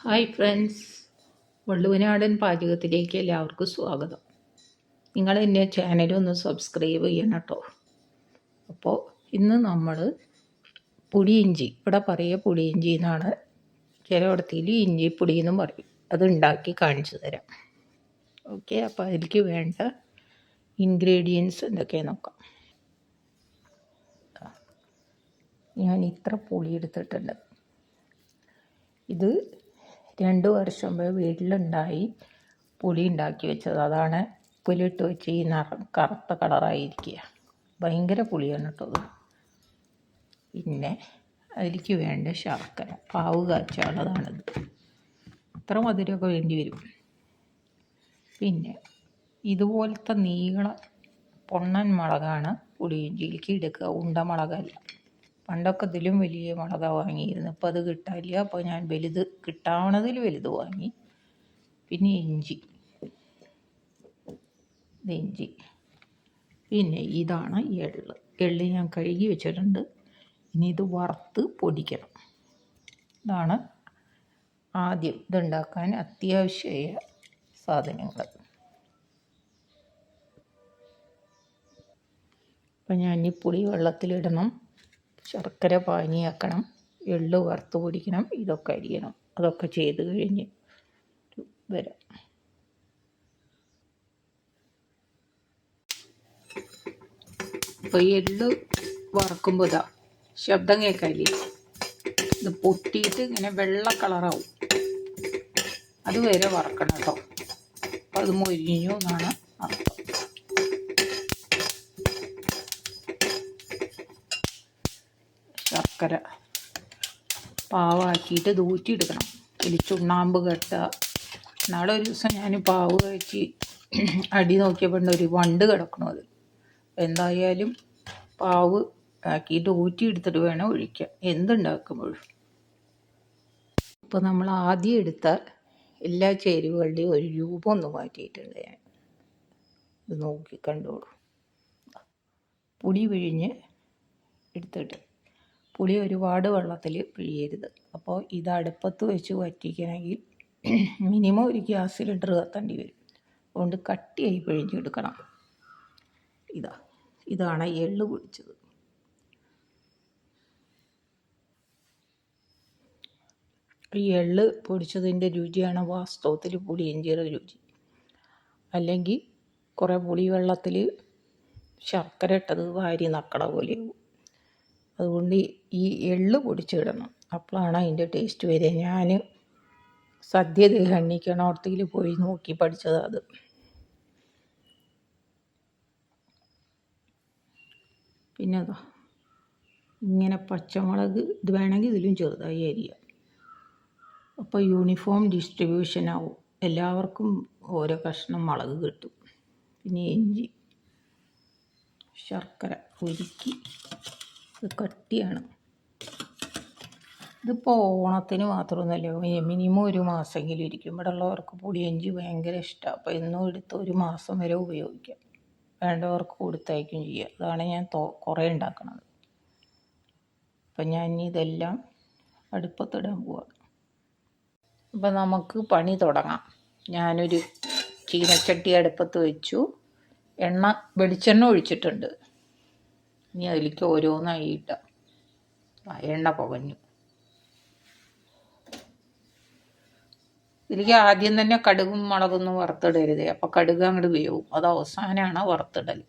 Hi friends, വള്ളുവനാടൻ പാചകത്തിലേക്ക് എല്ലാവർക്കും സ്വാഗതം. നിങ്ങൾ എൻ്റെ ചാനലൊന്ന് സബ്സ്ക്രൈബ് ചെയ്യണം കേട്ടോ. അപ്പോൾ ഇന്ന് നമ്മൾ പുളിയിഞ്ചി, ഇവിടെ പറയുക പുളിയിഞ്ചി എന്നാണ്, ചിലയിടത്തിൽ ഇഞ്ചിപ്പൊടി എന്നും പറയും. അത് ഉണ്ടാക്കി കാണിച്ചു തരാം. ഓക്കെ, അപ്പോൾ അതിലേക്ക് വേണ്ട ഇൻഗ്രീഡിയൻസ് എന്തൊക്കെയാണെന്ന് നോക്കാം. ഞാൻ ഇത്ര പുളി എടുത്തിട്ടുണ്ട്. ഇത് 2 വർഷം മുമ്പ് വീട്ടിലുണ്ടായി പുളി ഉണ്ടാക്കി വെച്ചത്. അതാണ് ഉപ്പിലിട്ട് വെച്ച് ഈ കറുത്ത കളറായിരിക്കുക. ഭയങ്കര പുളിയാണ് കേട്ടോ അത്. പിന്നെ അതിലേക്ക് വേണ്ട ശർക്കര, പാവ് കാച്ചാനുള്ളതാണിത്. ഇത്ര മധുരമൊക്കെ വേണ്ടി വരും. പിന്നെ ഇതുപോലത്തെ നീള പൊണ്ണൻ മുളകാണ് പുളിയിഞ്ചിയിലേക്ക് എടുക്കുക, ഉണ്ടമുളകല്ല. പണ്ടൊക്കെ ഇതിലും വലിയ മുളക വാങ്ങിയിരുന്നു, ഇപ്പോൾ അത് കിട്ടാനില്ല. അപ്പോൾ ഞാൻ കിട്ടാവുന്നതിൽ വലുത് വാങ്ങി. പിന്നെ ഇഞ്ചി, പിന്നെ ഇതാണ് എള്ള് ഞാൻ കഴുകി വെച്ചിട്ടുണ്ട്. ഇനി ഇത് വറുത്ത് പൊടിക്കണം. ഇതാണ് ആദ്യം ഇതുണ്ടാക്കാൻ അത്യാവശ്യമായ സാധനങ്ങൾ. അപ്പം ഞാൻ ഈ പുളി വെള്ളത്തിലിടണം, ശർക്കര പാനിയാക്കണം, എള്ള് വറുത്ത് പൊടിക്കണം, ഇതൊക്കെ അരിയണം. അതൊക്കെ ചെയ്ത് കഴിഞ്ഞ് വരാം. അപ്പോൾ എള്ള് വറക്കുമ്പോൾ ഇതാ ശബ്ദം കേൾക്കാല്ലേ, ഇത് പൊട്ടിയിട്ട് ഇങ്ങനെ വെള്ള കളറാവും. അതുവരെ വറക്കണം കേട്ടോ. അപ്പോൾ അത് മൊരിഞ്ഞു എന്നാണ് അർത്ഥം. ശർക്കര പാവാക്കിയിട്ട് ഇത് ഊറ്റിയെടുക്കണം. ഇതിൽ ചുണ്ണാമ്പ് കെട്ടുക. നാളെ ഒരു ദിവസം ഞാൻ പാവ് കഴിച്ച് അടി നോക്കിയപ്പോൾ ഒരു വണ്ട് കിടക്കണം. അത് എന്തായാലും പാവ് ആക്കിയിട്ട് ഊറ്റിയെടുത്തിട്ട് വേണം ഒഴിക്കാൻ എന്തുണ്ടാക്കുമ്പോഴും. ഇപ്പോൾ നമ്മൾ ആദ്യം എടുത്ത എല്ലാ ചേരുവകളുടെയും ഒരു രൂപം ഒന്ന് മാറ്റിയിട്ടുണ്ട് ഞാൻ. ഇത് നോക്കി കണ്ടോളൂ. പുളി പിഴിഞ്ഞ് എടുത്തിട്ട്, പുളി ഒരുപാട് വെള്ളത്തിൽ പിഴിയരുത്. അപ്പോൾ ഇത് അടുപ്പത്ത് വെച്ച് വറ്റിക്കണമെങ്കിൽ മിനിമം ഒരു ഗ്യാസ് സിലിണ്ടർ കത്തേണ്ടി വരും. അതുകൊണ്ട് കട്ടിയായി പിഴിഞ്ഞെടുക്കണം. ഇതാണ് എള്ള് പൊടിച്ചത്. ഈ എള്ള് പൊടിച്ചതിൻ്റെ രുചിയാണ് വാസ്തവത്തിൽ പുളിയിഞ്ചിയുടെ രുചി. അല്ലെങ്കിൽ കുറേ പുളി വെള്ളത്തിൽ ശർക്കര ഇട്ടത് വാരി നക്കട പോലെയാവും. അതുകൊണ്ട് ഈ എള്ള് പൊടിച്ചിടണം, അപ്പോഴാണ് അതിൻ്റെ ടേസ്റ്റ് വരിക. ഞാൻ സദ്യ കണ്ണിക്കണോർത്തിൽ പോയി നോക്കി പഠിച്ചത് അത്. പിന്നെ അതാ ഇങ്ങനെ പച്ചമുളക്, ഇത് വേണമെങ്കിൽ ഇതിലും ചെറുതായി അരിയാം. അപ്പോൾ യൂണിഫോം ഡിസ്ട്രിബ്യൂഷൻ ആവും, എല്ലാവർക്കും ഓരോ കഷ്ണം മുളക് കിട്ടും. പിന്നെ ഇഞ്ചി, ശർക്കര ഉരുക്കി, ഇത് കട്ടിയാണ്. ഇതിപ്പോൾ ഓണത്തിന് മാത്രമൊന്നുമല്ല, മിനിമം ഒരു മാസമെങ്കിലും ഇരിക്കും. ഇവിടെ ഉള്ളവർക്ക് പുളിയിഞ്ചി ഭയങ്കര ഇഷ്ടമാണ്. അപ്പോൾ എന്നും എടുത്ത് ഒരു മാസം വരെ ഉപയോഗിക്കാം. വേണ്ടവർക്ക് കൊടുത്തയക്കുകയും ചെയ്യാം. അതാണ് ഞാൻ കുറേ ഉണ്ടാക്കുന്നത്. അപ്പം ഞാൻ ഇതെല്ലാം അടുപ്പത്തിടാൻ പോവാം. അപ്പം നമുക്ക് പണി തുടങ്ങാം. ഞാനൊരു ചീനച്ചട്ടി അടുപ്പത്ത് വെച്ചു, വെളിച്ചെണ്ണ ഒഴിച്ചിട്ടുണ്ട്. ഇനി അതിലേക്ക് ഓരോന്നായി ഇട്ടാം. എണ്ണ പുകഞ്ഞു. ഇതിലേക്ക് ആദ്യം തന്നെ കടുകും മുളകൊന്നും വറുത്തിടരുത്. അപ്പോൾ കടുക് അങ്ങോട്ട് വേവും. അത് അവസാനമാണ് വറുത്തിടൽ.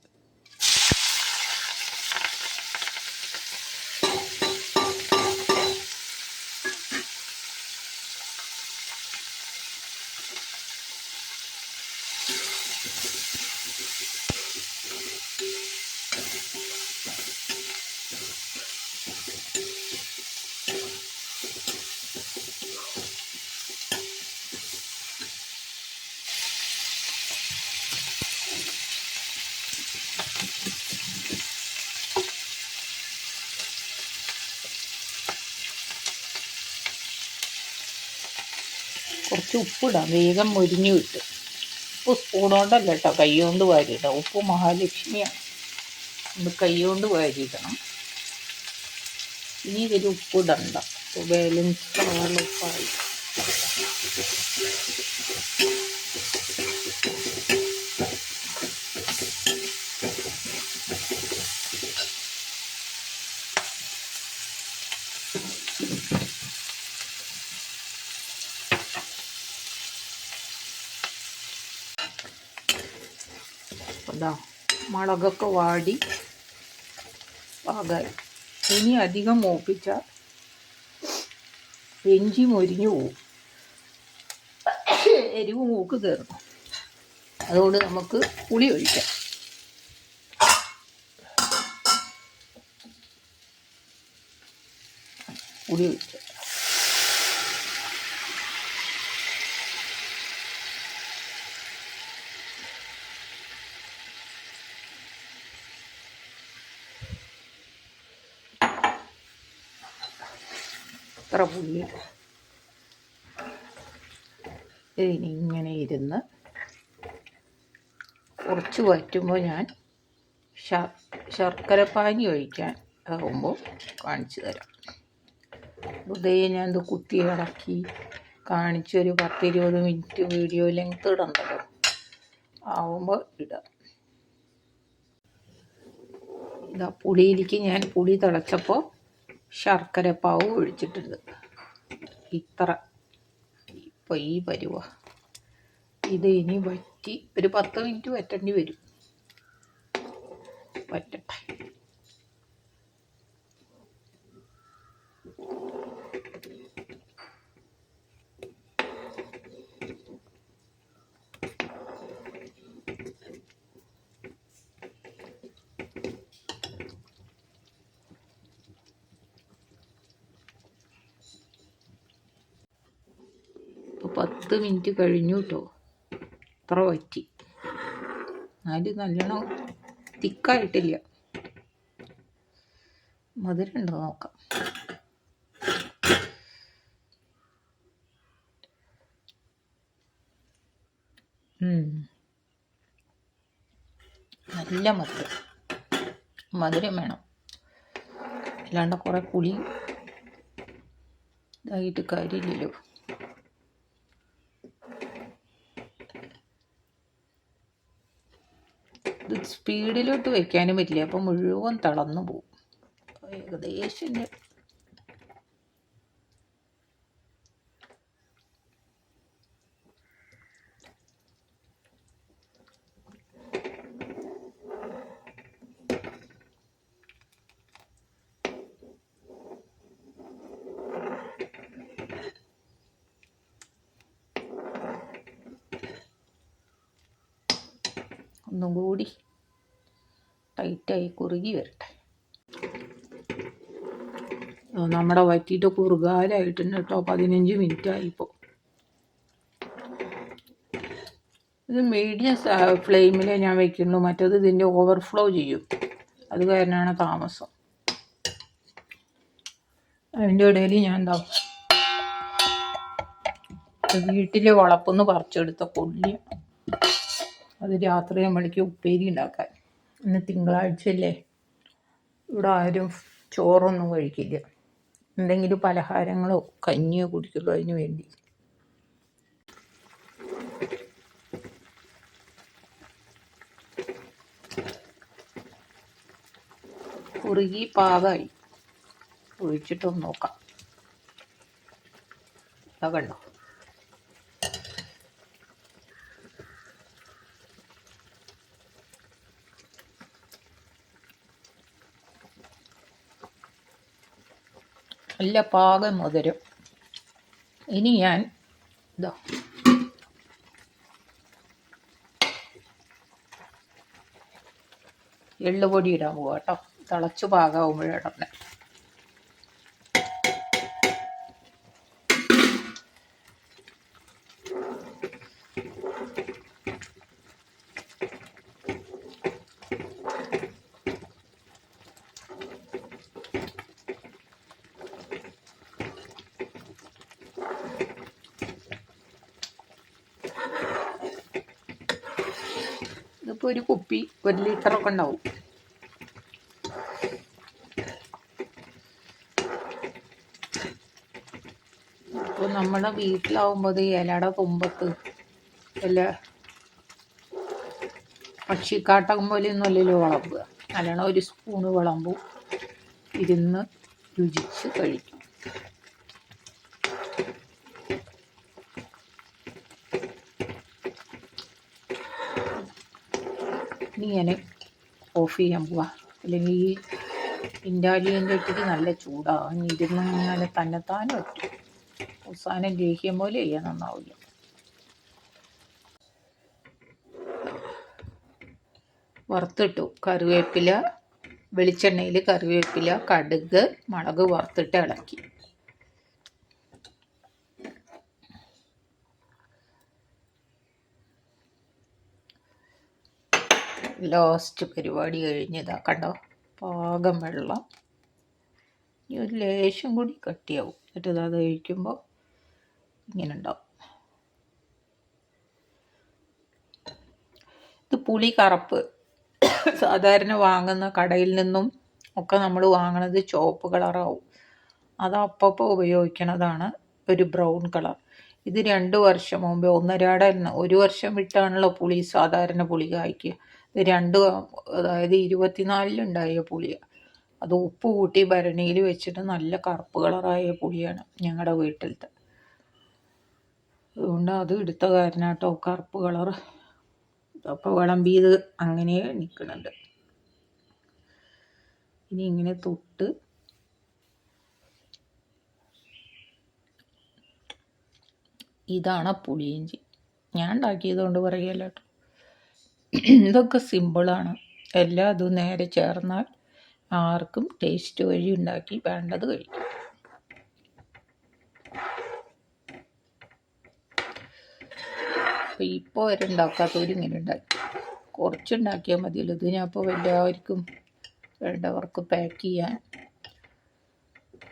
കുറച്ച് ഉപ്പിടാം, വേഗം മൊരിഞ്ഞു കിട്ടും. ഉപ്പ് സ്പൂൺ കൊണ്ടല്ല കേട്ടോ, കൈ കൊണ്ട് വാരിയിടാം. ഉപ്പ് മഹാലക്ഷ്മിയാണ്, ഇത് കൈ കൊണ്ട് വാരിയിടണം. ഇനി ഇതിൽ ഉപ്പിടണ്ട, ബാലൻസ് കളറുള്ള ഉപ്പായി. അതാ മുളകൊക്കെ വാടി പാകമായി. ഇനി അധികം മൂപ്പിച്ചാൽ ഇഞ്ചി മൊരിഞ്ഞു പോവും, എരിവ് മൂക്ക് കയറും. അതുകൊണ്ട് നമുക്ക് പുളി ഒഴിക്കാം. പുളി ഒഴിക്കാം. ഇത്ര പുളി ഇനി ഇങ്ങനെ ഇരുന്ന് കുറച്ച് വറ്റുമ്പോൾ ഞാൻ ശർക്കരപ്പാനി ഒഴിക്കാൻ ആകുമ്പോൾ കാണിച്ചു തരാം. ഇതേ ഞാൻ ഇത് കുത്തി ഇളക്കി കാണിച്ചൊരു 10-20 മിനിറ്റ് വീഡിയോ ലെങ്ത് ഇടണ്ടല്ലോ, ആവുമ്പോൾ ഇടാം. ഇതാ പുളിയിലേക്ക് ഞാൻ പുളി തിളച്ചപ്പോൾ ശർക്കരപ്പാവ് ഒഴിച്ചിട്ടുണ്ട്. ഇത്ര ഇപ്പോൾ ഈ പരുവ. ഇത് ഇനി വറ്റി ഒരു 10 മിനിറ്റ് വറ്റേണ്ടി വരും. വറ്റട്ടെ. ഇപ്പോൾ 10 മിനിറ്റ് കഴിഞ്ഞു കേട്ടോ. ഇത്ര വറ്റി. എന്നാലും നല്ലോണം തിക്കായിട്ടില്ല. മധുരം ഉണ്ടോ നോക്കാം. നല്ല മധുരം വേണം, അല്ലാണ്ട് കുറേ പുളി ഇതായിട്ട് കാര്യമില്ലല്ലോ. ഇത് സ്പീഡിലോട്ട് വയ്ക്കാനും പറ്റില്ല, അപ്പം മുഴുവൻ തിളന്നു പോവും. ഏകദേശം ഒന്നും കൂടി ടൈറ്റായി കുറുകി വരട്ടെ. നമ്മുടെ വറ്റിയിട്ട് കുറുകാലായിട്ടുണ്ട് കേട്ടോ. 15 മിനിറ്റ് ആയിപ്പോൾ. ഇത് മീഡിയം ഫ്ലെയിമിലേ ഞാൻ വയ്ക്കുന്നു, മറ്റേത് ഇതിൻ്റെ ഓവർഫ്ലോ ചെയ്യും. അത് കാരണമാണ് താമസം. അതിൻ്റെ ഇടയിൽ ഞാൻ എന്താ വീട്ടിൽ വളപ്പൊന്ന് പറിച്ചെടുത്ത കൊള്ളി, അത് രാത്രി നമ്മൾക്ക് ഉപ്പേരി ഉണ്ടാക്കാൻ. ഇന്ന് തിങ്കളാഴ്ചയല്ലേ, ഇവിടെ ആരും ചോറൊന്നും കഴിക്കില്ല. എന്തെങ്കിലും പലഹാരങ്ങളോ കഞ്ഞിയോ കുടിക്കുള്ളൂ. അതിന് വേണ്ടി കുറുകി പാകമായി. ഒഴിച്ചിട്ടൊന്ന് നോക്കാം. കണ്ടോ, നല്ല പാകം മധുരം. ഇനി ഞാൻ ഇതാ എള്ളുപൊടി ഇടാൻ പോവാം കേട്ടോ. തിളച്ച് പാകമാകുമ്പോഴിടണേ. ഇതിപ്പോൾ ഒരു കുപ്പി 1 ലിറ്ററൊക്കെ ഉണ്ടാവും. അപ്പോൾ നമ്മുടെ വീട്ടിലാവുമ്പോൾ ഇലയുടെ തുമ്പത്ത് വല്ല പക്ഷിക്കാട്ടം പോലെയൊന്നും അല്ലല്ലോ വിളമ്പുക. നല്ലോണം ഒരു സ്പൂണ് വിളമ്പും, ഇരുന്ന് രുചിച്ച് കഴിക്കും. ഇനി ഞാൻ ഓഫ് ചെയ്യാൻ പോവാ. അല്ലെങ്കിൽ ഈ ഇൻഡാലിയൻ്റെ ഇട്ടിട്ട് നല്ല ചൂടാകും. ഇരുന്ന് കഴിഞ്ഞാൽ തന്നെത്താനും ഒറ്റും. അവസാനം ലേഹ്യം പോലെ ചെയ്യാൻ നന്നാവില്ല. വറുത്തിട്ടു കറിവേപ്പില, വെളിച്ചെണ്ണയിൽ കറിവേപ്പില, കടുക്, മുളക് വറുത്തിട്ട് ഇളക്കി. ലാസ്റ്റ് പരിപാടി കഴിഞ്ഞതാ കണ്ടോ, പാകം വെള്ളം. ഇനി ഒരു ലേശം കൂടി കട്ടിയാവും. എന്നിട്ട് അത് കഴിക്കുമ്പോൾ ഇങ്ങനെ ഉണ്ടാവും. ഇത് പുളി കറുപ്പ്. സാധാരണ വാങ്ങുന്ന കടയിൽ നിന്നും ഒക്കെ നമ്മൾ വാങ്ങണത് ചുവപ്പ് കളറാവും. അത് അപ്പോൾ ഉപയോഗിക്കണതാണ് ഒരു ബ്രൗൺ കളർ. ഇത് 2 വർഷം മുമ്പ്, 1 വർഷം വിട്ടാണല്ലോ പുളി സാധാരണ പുളി കായ്ക്കുക. ഇത് അതായത് 24-ലുണ്ടായ പുളിയാണ്. അത് ഉപ്പ് കൂട്ടി ഭരണിയിൽ വെച്ചിട്ട് നല്ല കറുപ്പ് കളറായ പുളിയാണ് ഞങ്ങളുടെ വീട്ടിലത്തെ. അതുകൊണ്ട് അത് എടുത്ത കാരണം കേട്ടോ കറുപ്പ് കളർ. അപ്പോൾ വിളമ്പിയത് അങ്ങനെ നിൽക്കുന്നുണ്ട്. ഇനി ഇങ്ങനെ തൊട്ട് ഇതാണ് പുളിയിഞ്ചി. ഞാൻ ഉണ്ടാക്കിയതുകൊണ്ട് പറയുകയല്ല കേട്ടോ. ഇതൊക്കെ സിമ്പിളാണ്. എല്ലാം അതും നേരെ ചേർന്നാൽ ആർക്കും ടേസ്റ്റ് വഴി ഉണ്ടാക്കി വേണ്ടത് കഴിക്കും. അപ്പോൾ ഇപ്പോൾ വരെ ഉണ്ടാക്കാത്തവരിങ്ങനെ ഉണ്ടാക്കി കുറച്ചുണ്ടാക്കിയാൽ മതിയല്ലോ. ഇത് ഞാൻ ഇപ്പോൾ എല്ലാവർക്കും വേണ്ടവർക്ക് പാക്ക് ചെയ്യാൻ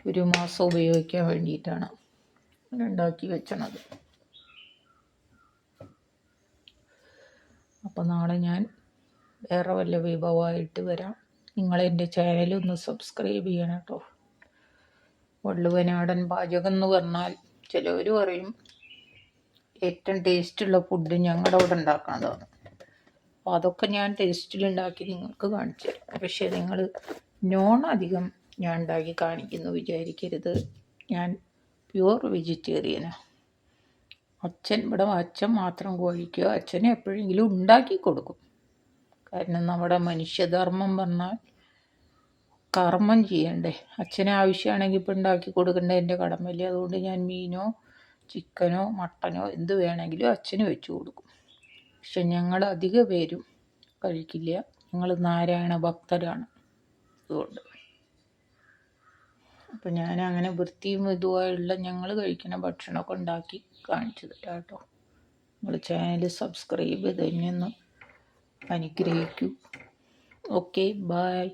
1 മാസം ഉപയോഗിക്കാൻ വേണ്ടിയിട്ടാണ് ഉണ്ടാക്കി വെച്ചണത്. അപ്പോൾ നാളെ ഞാൻ വേറെ വല്ല വിഭവമായിട്ട് വരാം. നിങ്ങളെൻ്റെ ചാനലൊന്ന് സബ്സ്ക്രൈബ് ചെയ്യണം കേട്ടോ. വള്ളുവനാടൻ പാചകം എന്ന് പറഞ്ഞാൽ ചിലവർ പറയും ഏറ്റവും ടേസ്റ്റുള്ള ഫുഡ് ഞങ്ങളുടെ അവിടെ ഉണ്ടാക്കണതാണ്. അപ്പോൾ അതൊക്കെ ഞാൻ ടേസ്റ്റിലുണ്ടാക്കി നിങ്ങൾക്ക് കാണിച്ചു തരാം. പക്ഷേ നിങ്ങൾ അധികം ഞാൻ ഉണ്ടാക്കി കാണിക്കുന്നു വിചാരിക്കരുത്. ഞാൻ പ്യുവർ വെജിറ്റേറിയനാണ്. അച്ഛൻ മാത്രം കഴിക്കുക. അച്ഛനെ എപ്പോഴെങ്കിലും ഉണ്ടാക്കി കൊടുക്കും. കാരണം നമ്മുടെ മനുഷ്യധർമ്മം പറഞ്ഞാൽ കർമ്മം ചെയ്യണ്ടേ. അച്ഛന് ആവശ്യമാണെങ്കിൽ ഇപ്പം ഉണ്ടാക്കി കൊടുക്കേണ്ട എൻ്റെ കടമയില്ലേ. അതുകൊണ്ട് ഞാൻ മീനോ ചിക്കനോ മട്ടനോ എന്ത് വേണമെങ്കിലും അച്ഛന് വെച്ച് കൊടുക്കും. പക്ഷെ ഞങ്ങൾ അധിക പേരും കഴിക്കില്ല. ഞങ്ങൾ നാരായണ ഭക്തരാണ്. അതുകൊണ്ട് അപ്പം ഞാൻ അങ്ങനെ വൃത്തിയും ഇതുമായുള്ള ഞങ്ങൾ കഴിക്കുന്ന ഭക്ഷണമൊക്കെ ഉണ്ടാക്കി കാണിച്ചു തരാം കേട്ടോ. നിങ്ങൾ ചാനൽ സബ്സ്ക്രൈബ് ചെയ്ത് തന്നെ ഒന്ന് അനുഗ്രഹിക്കൂ. Okay, by.